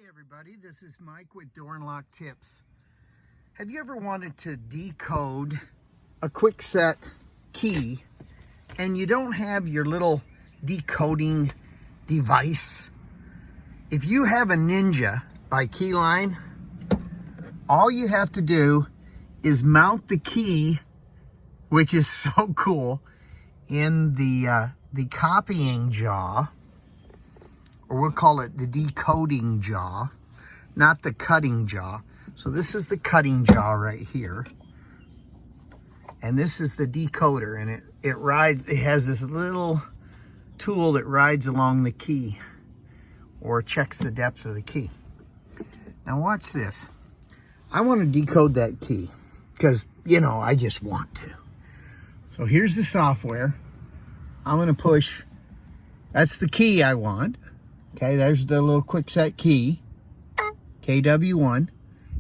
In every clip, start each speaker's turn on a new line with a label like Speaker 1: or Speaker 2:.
Speaker 1: everybody, this is Mike with Door and Lock Tips. Have you ever wanted to decode a quick set key and you don't have your little decoding device? If you have a Ninja by Keyline, all you have to do is mount the key, which is so cool, in the copying jaw, or we'll call it the decoding jaw, not the cutting jaw. So this is the cutting jaw right here, and this is the decoder, and it has this little tool that rides along the key or checks the depth of the key. Now watch this. I want to decode that key because, you know, I just want to. So here's the software. I'm going to push, that's the key I want. Okay, there's the little quick set key, KW1.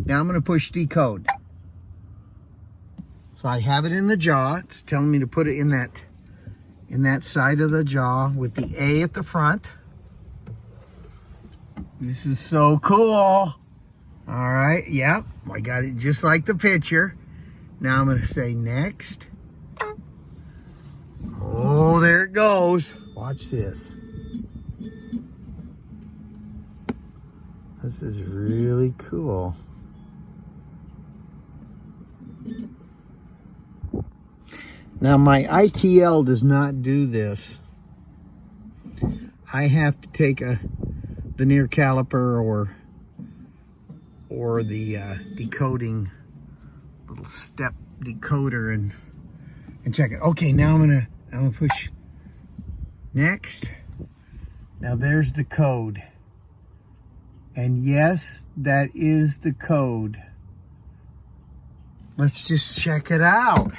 Speaker 1: Now I'm going to push decode. So I have it in the jaw. It's telling me to put it in that side of the jaw with the A at the front. This is so cool. All right, yep, I got it just like the picture. Now I'm going to say next. Oh, there it goes. Watch this. This is really cool. Now my ITL does not do this. I have to take a veneer caliper or the decoding little step decoder and check it. Okay, now I'm gonna push next. Now there's the code. And yes, that is the code. Let's just check it out.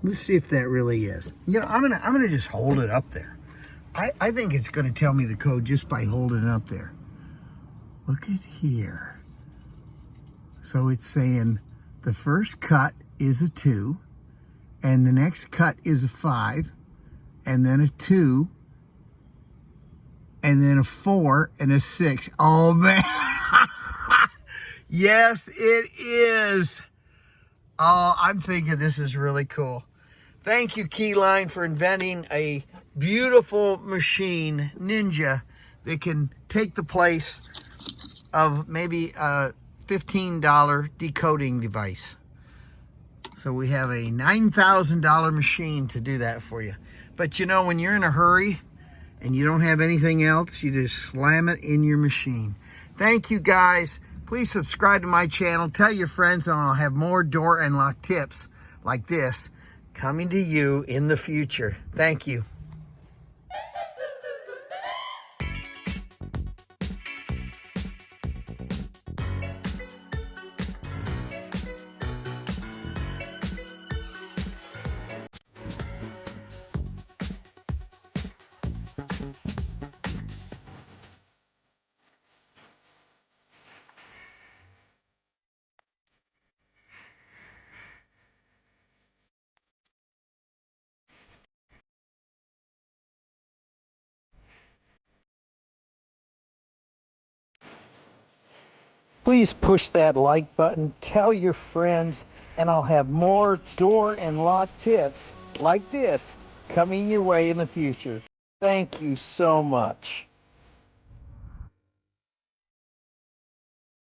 Speaker 1: Let's see if that really is. You know, I'm gonna just hold it up there. I think it's gonna tell me the code just by holding it up there. Look at here. So it's saying the first cut is a 2, and the next cut is a 5, and then a 2, and then a 4 and a 6. Oh man. Yes, it is. Oh, I'm thinking this is really cool. Thank you, Keyline, for inventing a beautiful machine, Ninja, that can take the place of maybe a $15 decoding device. So we have a $9,000 machine to do that for you. But you know, when you're in a hurry and you don't have anything else, you just slam it in your machine. Thank you, guys. Please subscribe to my channel. Tell your friends, and I'll have more door and lock tips like this coming to you in the future. Thank you. Please push that like button, tell your friends, and I'll have more door and lock tips like this coming your way in the future. Thank you so much.